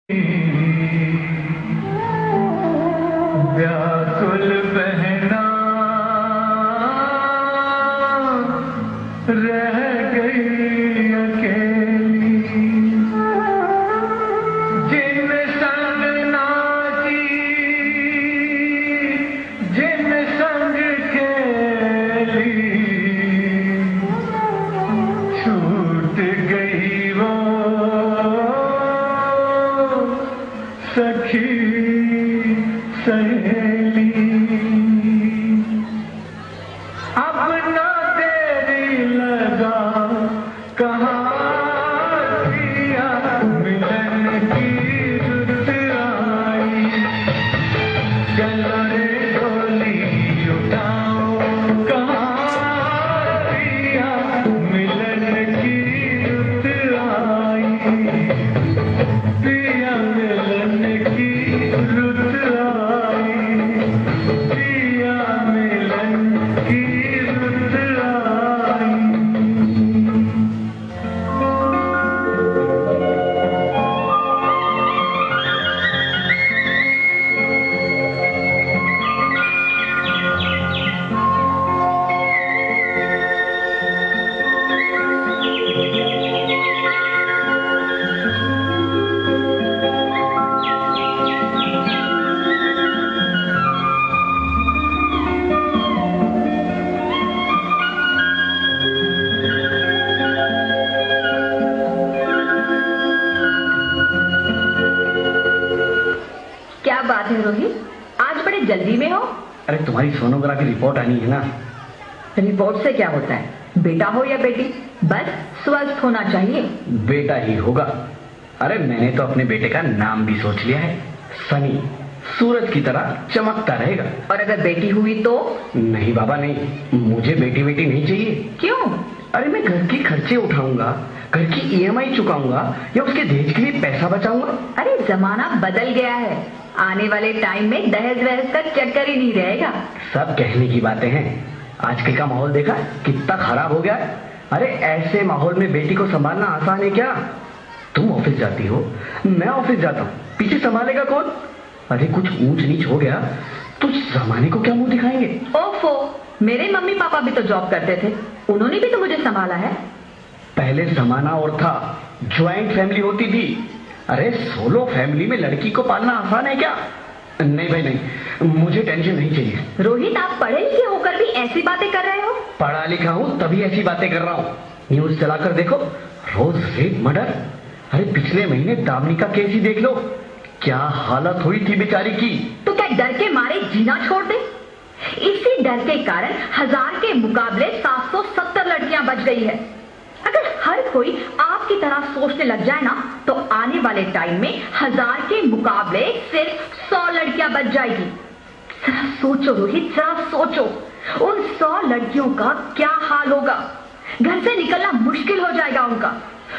व्याकुल बहना रह गई अकेली, जिन संग नाची जिन संग खेली, छूट गई वो सखी सहेली। अब ना देरी लगा कहाँ पिया मिलन की रुत आई, चलो रे डोली उठाओ कहाँ पिया मिलन की रुत आई, पिया मिलन की रुत आई, पिया मिलन की रुत आई। क्या बात है रोहित, आज बड़े जल्दी में हो? अरे तुम्हारी सोनोग्राफी रिपोर्ट आनी है ना। रिपोर्ट से क्या होता है, बेटा हो या बेटी, बस स्वस्थ होना चाहिए। बेटा ही होगा। अरे मैंने तो अपने बेटे का नाम भी सोच लिया है, सनी, सूरज की तरह चमकता रहेगा। और अगर बेटी हुई तो? नहीं बाबा नहीं, मुझे बेटी बेटी नहीं चाहिए। क्यों? अरे मैं घर के खर्चे उठाऊंगा, घर की ईएमआई चुकाऊंगा या उसके दहेज के लिए पैसा बचाऊंगा। अरे जमाना बदल गया है, आने वाले टाइम में दहेज वहेज का चक्कर ही नहीं रहेगा। सब कहने की बातें हैं, आजकल का माहौल देखा कितना खराब हो गया है। अरे ऐसे माहौल में बेटी को संभालना आसान है क्या? तुम ऑफिस जाती हो, मैं ऑफिस जाता हूँ, पीछे संभालेगा कौन? अरे कुछ ऊंच नीच हो गया तो जमाने को क्या मुंह दिखाएंगे? ओफो, मेरे मम्मी पापा भी तो जॉब करते थे, उन्होंने भी तो मुझे संभाला है। पहले जमाना और था, ज्वाइंट फैमिली होती थी। अरे सोलो फैमिली में लड़की को पालना आसान है क्या? नहीं भाई नहीं, मुझे टेंशन नहीं चाहिए। रोहित, आप पढ़े लिखे होकर भी ऐसी बातें कर रहे हो? पढ़ा लिखा हूँ तभी ऐसी बातें कर रहा हूँ। न्यूज चलाकर देखो, रोज रेप मर्डर। अरे पिछले महीने दामिनी का केस ही देख लो, क्या हालत हुई थी बेचारी की। तो क्या डर के मारे जीना छोड़ दे? इसी डर के कारण 1000 के मुकाबले 770 लड़कियां बच गई है। अगर हर कोई आपकी तरह सोचने लग जाए ना, तो आने वाले टाइम में 1000 के मुकाबले सिर्फ 100 लड़कियां बच जाएगी। जरा सोचो रोहित, जरा सोचो, उन 100 लड़कियों का क्या हाल होगा। घर से निकलना मुश्किल हो जाएगा उनका,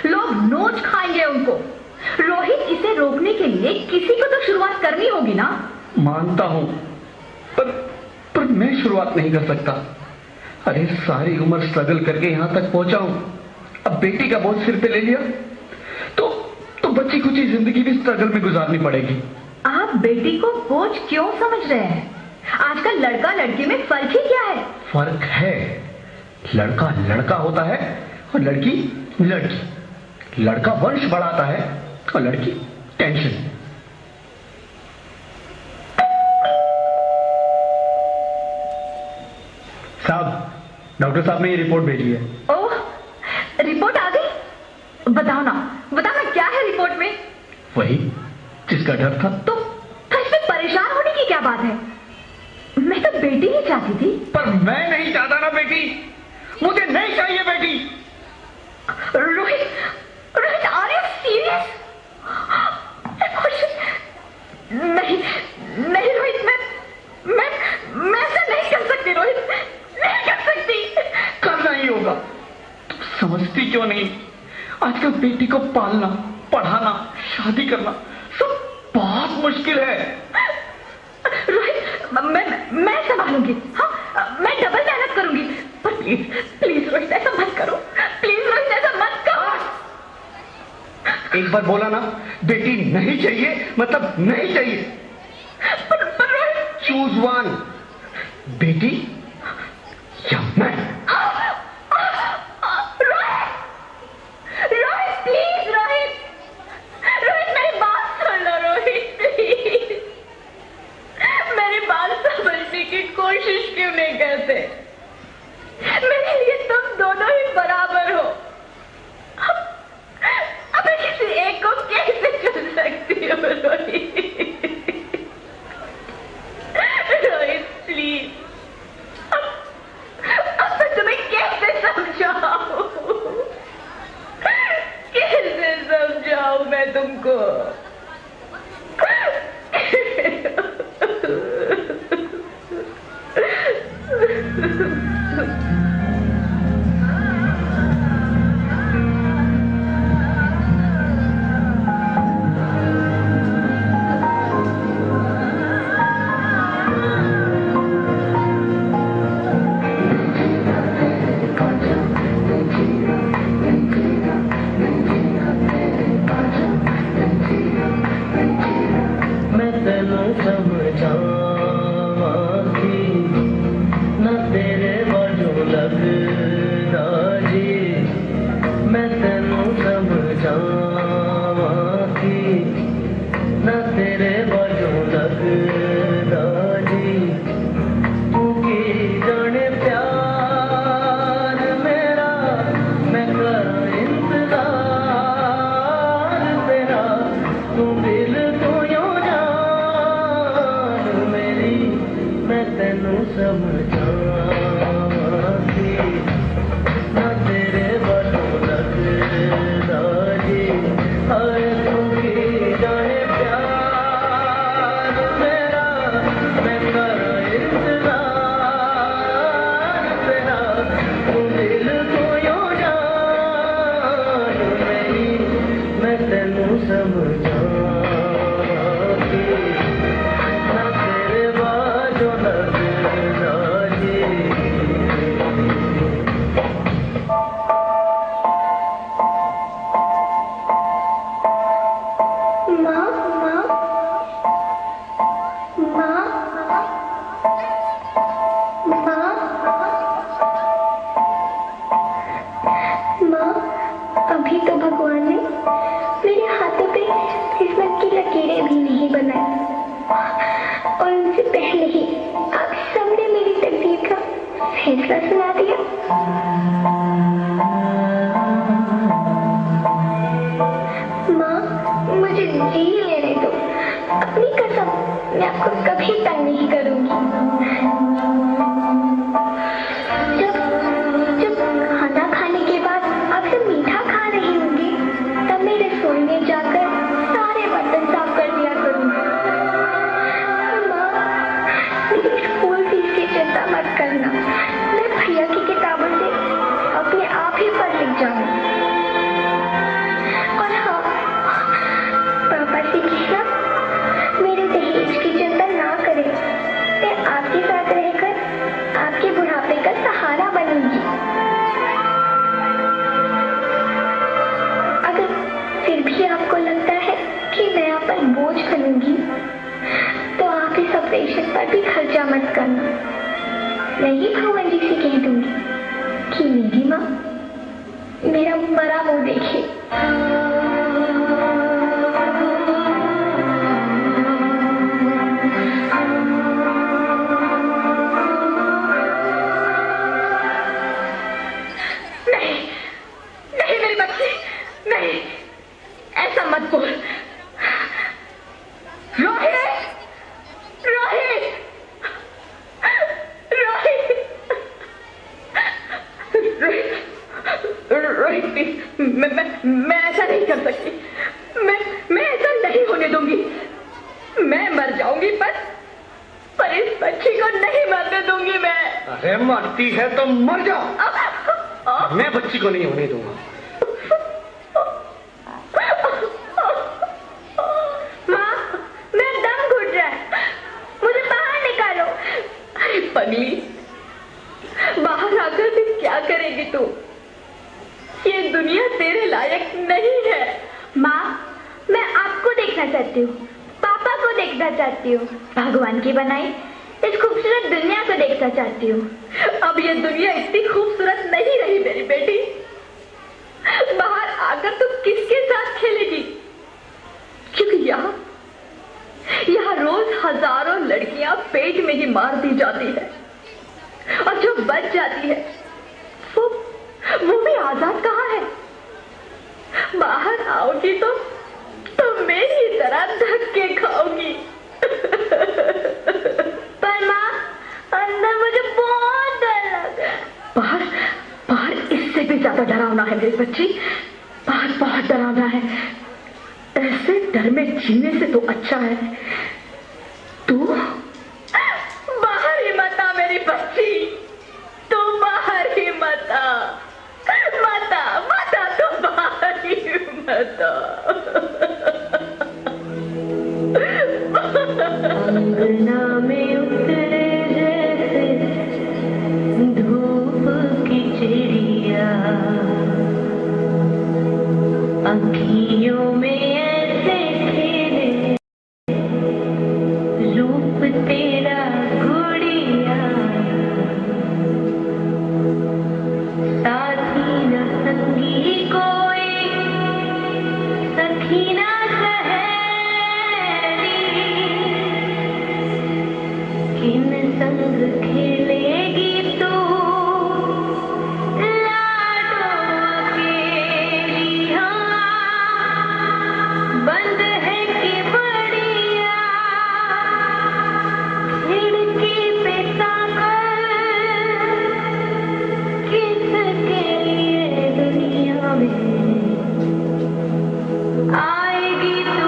लोग नोच खाएंगे उनको। रोहित, इसे रोकने के लिए किसी को तो शुरुआत करनी होगी ना। मानता हूं, पर मैं शुरुआत नहीं कर सकता। अरे सारी उम्र स्ट्रगल करके यहां तक पहुंचा हूं, अब बेटी का बोझ सिर पे ले लिया तो बच्ची कुछ जिंदगी भी स्ट्रगल में गुजारनी पड़ेगी। आप बेटी को बोझ क्यों समझ रहे हैं? आजकल लड़का लड़की में फर्क ही क्या है? फर्क है, लड़का लड़का होता है और लड़की लड़की। लड़का वंश बढ़ाता है और लड़की टेंशन। साहब, डॉक्टर साहब ने ये रिपोर्ट भेजी है। ओह, रिपोर्ट आ गई? बताओ ना क्या है रिपोर्ट में? वही जिसका डर था। तो इसमें परेशान होने की क्या बात है? मैं तो बेटी ही चाहती थी। पर मैं नहीं चाहता ना बेटी, मुझे नहीं चाहिए बेटी। Rohit, are you serious? नहीं रोहित, मैं ऐसा नहीं कर सकती। रोहित, नहीं कर सकती। करना ही होगा। तुम समझती क्यों नहीं? आजकल बेटी को पालना, पढ़ाना, शादी करना सब बहुत मुश्किल है। रोहित, मैं संभालूंगी। हाँ, मैं डबल मेहनत करूंगी। पर प्लीज रोहित, ऐसा मत करो। प्लीज रोहित, ऐसा मत करो। एक बार बोला ना, बेटी नहीं चाहिए मतलब नहीं चाहिए। चूज वन, बेटी या मैं। रोहित प्लीज, रोहित मेरी बात सुन लो रोहित प्लीज। मेरी बात समझने की कोशिश क्यों नहीं करते? मेरे लिए तुम दोनों ही बराबर हो। अब मैं किसी एक को कैसे चुन सकती हूँ रोहित? रोहित प्लीज, अब मैं तुम्हें कैसे समझाऊं? कैसे समझाऊं मैं तुमको? मैं ऐसा नहीं कर सकती। मैं ऐसा नहीं होने दूंगी। मैं मर जाऊंगी पर इस बच्ची को नहीं मरने दूंगी मैं। अरे मरती है तो मर जाओ, मैं बच्ची को नहीं होने दूंगा। माँ, मेरा दम घुट रहा है, मुझे बाहर निकालो। अरे पगली, बाहर आकर भी क्या करेगी तू? ये दुनिया तेरे लायक नहीं है। माँ, चाहती हूँ, पापा को देखना चाहती हूँ, भगवान की बनाई इस खूबसूरत दुनिया को देखना चाहती हूँ। अब ये दुनिया इतनी खूबसूरत नहीं रही मेरी बेटी। बाहर आकर तुम किसके साथ खेलेगी? क्योंकि यहाँ रोज हजारों लड़कियां पेट में ही मार दी जाती है, और जो बच जाती है वो भी आजाद कहाँ है? बाहर आओगी तो मेरी तरह धक्के खाओगी। पर माँ, अंदर मुझे बहुत डर लग रहा है। बाहर इससे भी ज्यादा डरावना है मेरी बच्ची, बाहर बहुत डरावना है। ऐसे डर में जीने से तो अच्छा है तू बाहर ही मत आ मेरी बच्ची, तू बाहर ही मत आ, तू बाहर ही मत आ। अंगना में उतरे जैसे धूप की चिड़िया, अखियों में ऐसे खेले रूप तेरा गुड़िया, साथी न संगी कोई, सखी न किन संग खेलेगी तू लाडो अकेली? बंद है कि बढ़िया खिड़की पे ताकत, किसके लिए दुनिया में आएगी तू?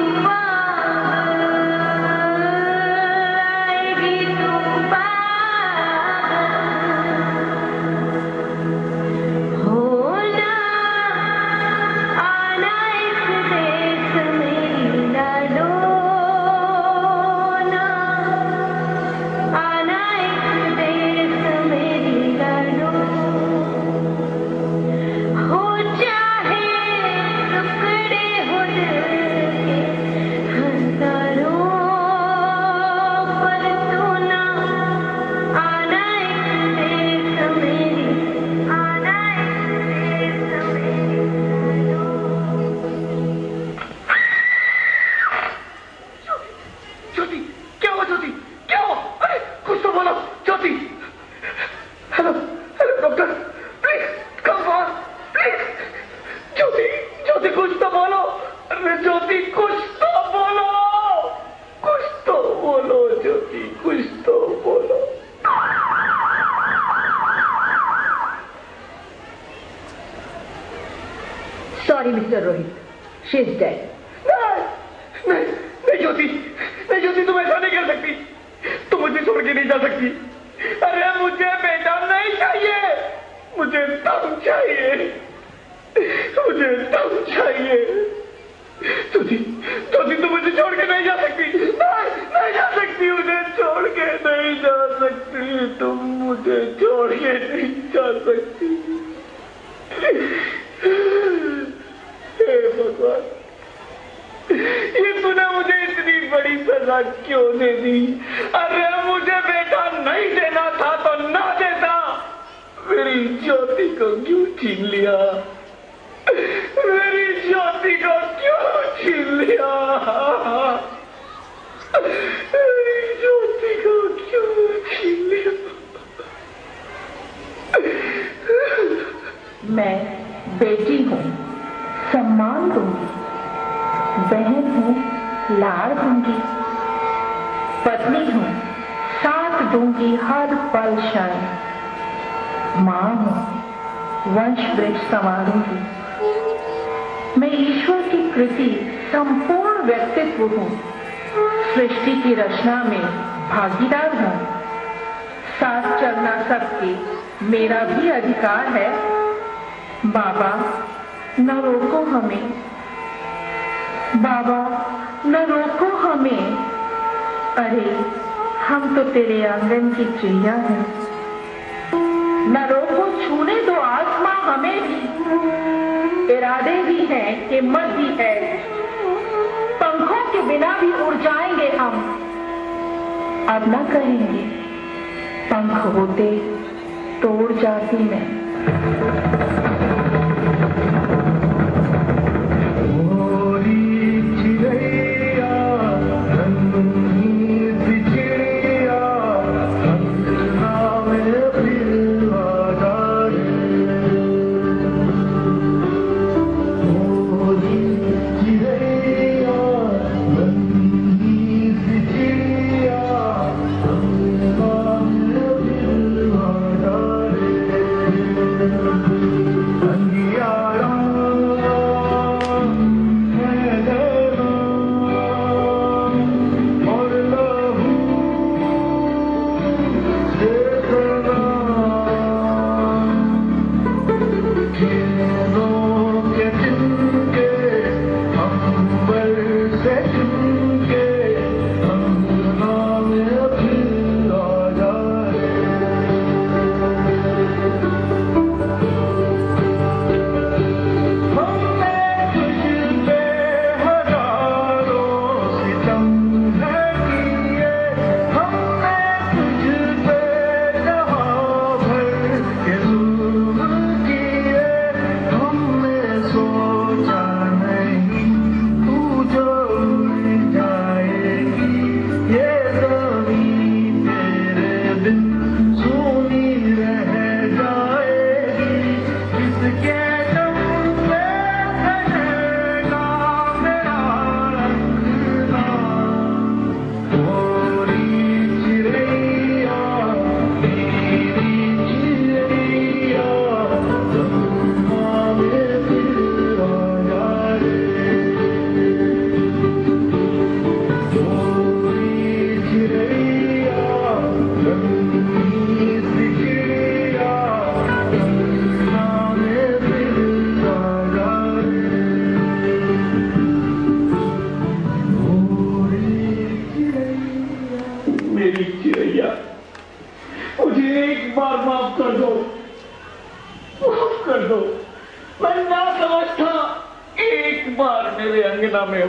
Sorry, Mr. Rohit. She is dead. नहीं ज्योति, तुम ऐसा नहीं कर सकती, तुम मुझे छोड़ के नहीं जा सकती। अरे मुझे बेटा नहीं चाहिए, मुझे तुम चाहिए, मुझे तुम चाहिए। ज्योति, तुम मुझे छोड़ के नहीं जा सकती, नहीं जा सकती, मुझे छोड़ के नहीं जा सकती, तुम मुझे छोड़ के नहीं जा सकती। हे भगवान, ये तूने मुझे इतनी बड़ी सजा क्यों दे दी? अरे मुझे बेटा नहीं देना था तो ना देता, मेरी ज्योति को क्यों छीन लिया? मेरी ज्योति को क्यों छीन लिया? मेरी ज्योति को क्यों छीन लिया? मैं बेटी हूँ, सम्मान दूंगी, बहन हूँ, लाड़ दूंगी, पत्नी हूँ, साथ दूंगी हर पल क्षण, माँ हूँ, वंश वृक्ष संवारूंगी। मैं ईश्वर की कृति संपूर्ण व्यक्तित्व हूँ, सृष्टि की रचना में भागीदार हूँ, साथ चलना सबके मेरा भी अधिकार है। बाबा न रोको हमें, बाबा न रोको हमें, अरे हम तो तेरे आंगन की चिड़िया हैं। न रोको, छूने दो आसमां हमें भी, इरादे भी हैं, हिम्मत भी है, पंखों के के बिना भी उड़ जाएंगे हम। अब न कहेंगे पंख होते तो उड़ जाती मैं।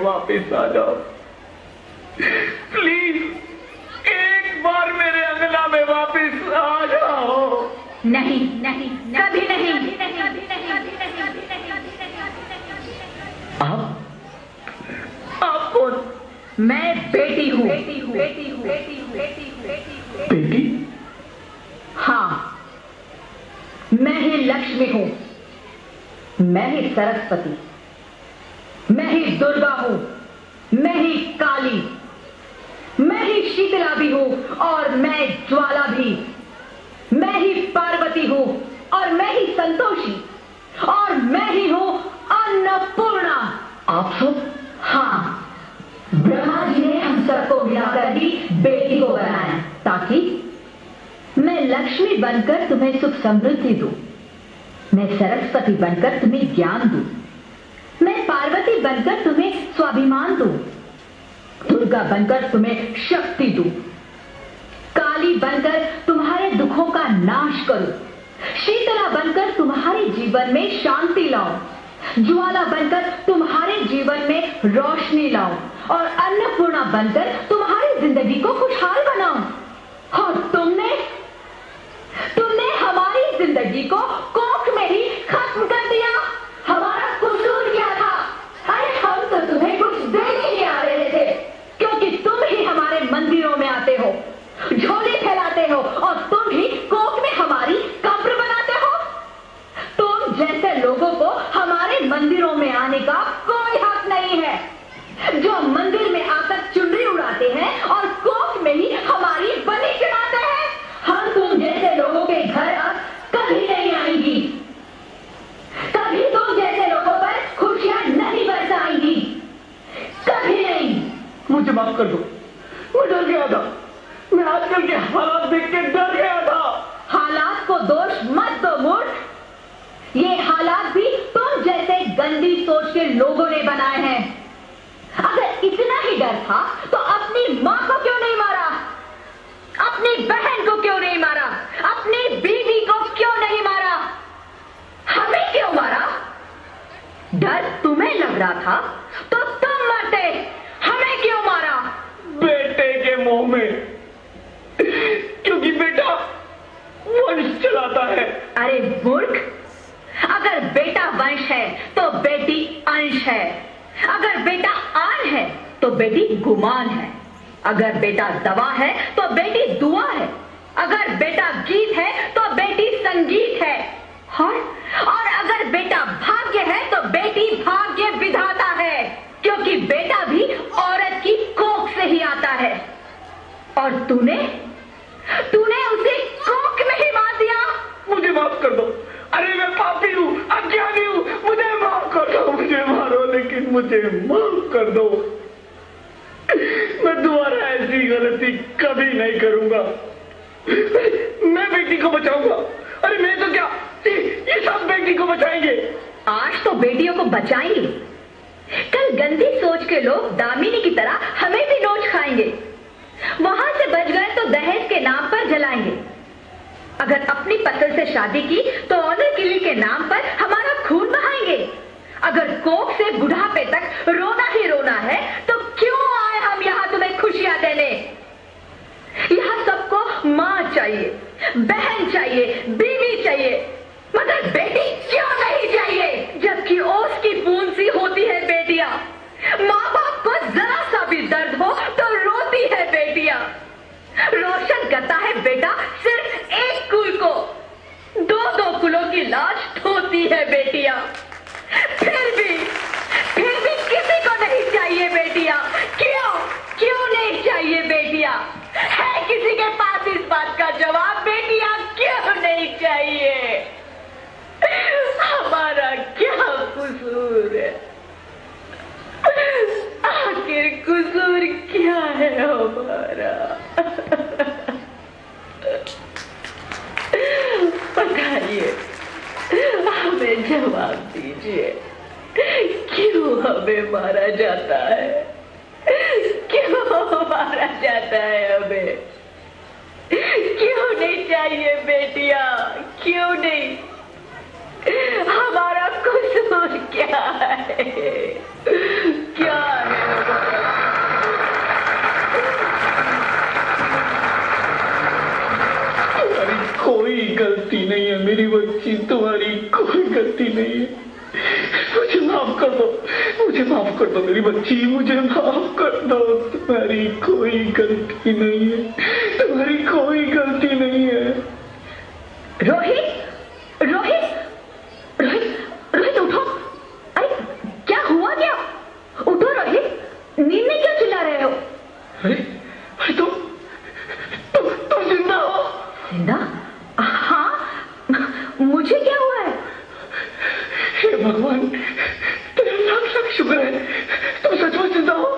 वापिस आ जाओ प्लीज, एक बार मेरे अंगना में वापिस आ जाओ। नहीं नहीं, कभी नहीं। आप कौन? मैं बेटी हूँ। बेटी? हाँ, मैं ही लक्ष्मी हूँ, मैं ही सरस्वती, मैं ही दुर्गा हूं, मैं ही काली, मैं ही शीतला भी हूं और मैं ज्वाला भी, मैं ही पार्वती हूं और मैं ही संतोषी और मैं ही हूं अन्नपूर्णा। आप सब? हाँ, ब्रह्मा जी ने हम सबको मिलाकर ही बेटी को बनाया ताकि मैं लक्ष्मी बनकर तुम्हें सुख समृद्धि दूं, मैं सरस्वती बनकर तुम्हें ज्ञान दूं, मैं पार्वती बनकर तुम्हें स्वाभिमान दूं, दुर्गा बनकर तुम्हें शक्ति दूं, काली बनकर तुम्हारे दुखों का नाश करूं, शीतला बनकर तुम्हारे जीवन में शांति लाऊं, ज्वाला बनकर तुम्हारे जीवन में रोशनी लाऊं और अन्नपूर्णा बनकर तुम्हारी जिंदगी को खुशहाल बनाऊं। और तुमने हमारी जिंदगी को कोख में ही खत्म कर दिया। हमारा कसूर क्या था? अरे हम तो तुम्हें कुछ देने ही आ रहे थे, क्योंकि तुम ही हमारे मंदिरों में आते हो, झोली फैलाते हो और तुम ही कोख में हमारी कब्र बनाते हो। तुम जैसे लोगों को हमारे मंदिरों में आने का कोई हक नहीं है, जो मंदिर में आकर चुनरी उड़ाते हैं और कोख में ही हमारी बलि चढ़ाते हैं। हम तुम जैसे लोगों के घर अब कभी नहीं आएंगी, कभी तुम जैसे लोगों पर खुशियां नहीं बरसाएंगी, कभी नहीं। मुझे माफ कर दो, मैं डर गया था, मैं आजकल के हालात देख के डर गया था। हालात को दोष मत दो मूर्ख, ये हालात भी तुम जैसे गंदी सोच के लोगों ने बनाए हैं। अगर इतना ही डर था तो अपनी माँ को क्यों नहीं मारा, अपनी बहन को क्यों नहीं मारा, अपनी बीवी को क्यों नहीं मारा, हमें क्यों मारा? डर तुम्हें लग रहा था तो तुम मरते, हमें क्यों बेटी गुमान है, अगर बेटा दवा है तो बेटी दुआ है, अगर बेटा गीत है तो बेटी संगीत है, और अगर बेटा भाग्य है तो बेटी भाग्य विधाता है, क्योंकि बेटा भी औरत की कोख से ही आता है। और तूने उसे कोख में ही मार दिया। मुझे माफ कर दो। अरे मैं पापी हूँ, अज्ञानी हूँ, मुझे माफ कर दो। मुझे मारो लेकिन मुझे माफ कर दो। मैं दोबारा ऐसी गलती कभी नहीं करूंगा। मैं बेटी को बचाऊंगा। अरे मैं तो क्या, ये सब बेटी को बचाएंगे। आज तो बेटियों को बचाएंगे, कल गंदी सोच के लोग दामिनी की तरह हमें भी नोच खाएंगे। वहां से बच गए तो दहेज के नाम पर जलाएंगे। अगर अपनी पसंद से शादी की तो ऑनर किलिंग के नाम पर हमारा खून बहाएंगे। अगर कोख से बुढ़ापे तक रोना ही रोना है तो क्यों आए हम यहाँ तुम्हें खुशियां देने। यहाँ सबको माँ चाहिए, बहन चाहिए, बीवी चाहिए, मगर बेटी क्यों नहीं चाहिए। जबकि ओस की बूंद सी होती है बेटियां। माँ बाप को जरा सा भी दर्द हो तो रोती है बेटियां। रोशन करता है बेटा सिर्फ एक कुल को, दो कुलों की लाश धोती है बेटियां। फिर भी किसी को नहीं चाहिए बेटियां। क्यों नहीं चाहिए बेटियां? है किसी के पास इस बात का जवाब? बेटियां क्यों नहीं चाहिए? हमारा क्या कसूर है? आखिर कसूर क्या है हमारा? बताइए, हमें जवाब दीजिए। क्यों हमें मारा जाता है? क्यों मारा जाता है हमें? क्यों नहीं चाहिए बेटियां? क्यों नहीं? हमारा कसूर क्या है? क्या है? तुम्हारी कोई गलती नहीं है मेरी बच्ची, तुम्हारी कोई गलती नहीं है। मुझे माफ कर दो, मुझे माफ कर दो मेरी बच्ची, मुझे माफ कर दो। तुम्हारी कोई गलती नहीं है, तुम्हारी कोई गलती नहीं है। रोहित, रोहित, रोहित, रोहित उठो। अरे क्या हुआ? क्या? उठो रोहित, नींद में क्यों चिल्ला रहे हो? अरे तुम जिंदा हो? जिंदा? हाँ, मुझे क्या हुआ है? हे भगवान, तेरा लाख लाख शुक्र है, तुम सचमुच जिंदा हो।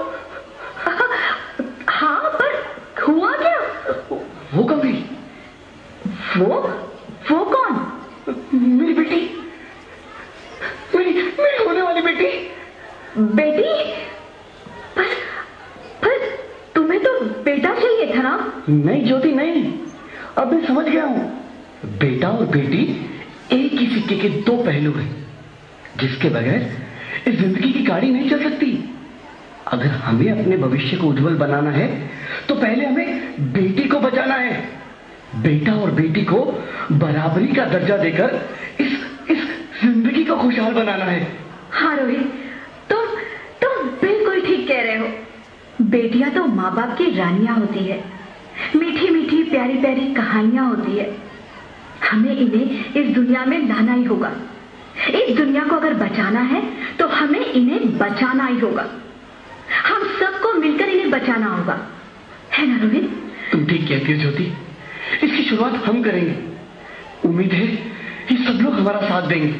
हाँ, पर हुआ क्या? वो कभी? वो कौन? मेरी बेटी, मेरी होने वाली बेटी। बेटी? पर तुम्हें तो बेटा चाहिए था ना? नहीं ज्योति नहीं, अब मैं समझ गया हूं। बेटा और बेटी एक ही सिक्के के दो पहलू हैं, जिसके बगैर इस जिंदगी की गाड़ी नहीं चल सकती। अगर हमें अपने भविष्य को उज्जवल बनाना है तो पहले हमें बेटी को बचाना है। बेटा और बेटी को बराबरी का दर्जा देकर इस जिंदगी को खुशहाल बनाना है। हाँ रोहित, तुम बिल्कुल ठीक कह रहे हो। बेटियां तो माँ बाप की रानियां होती है, मीठी मीठी प्यारी प्यारी कहानियां होती है। हमें इन्हें इस दुनिया में लाना ही होगा। इस दुनिया को अगर बचाना है तो हमें इन्हें बचाना ही होगा। हम सबको मिलकर इन्हें बचाना होगा, है ना रोहित? तुम ठीक कहती हो ज्योति, इसकी शुरुआत हम करेंगे। उम्मीद है ये सब लोग हमारा साथ देंगे।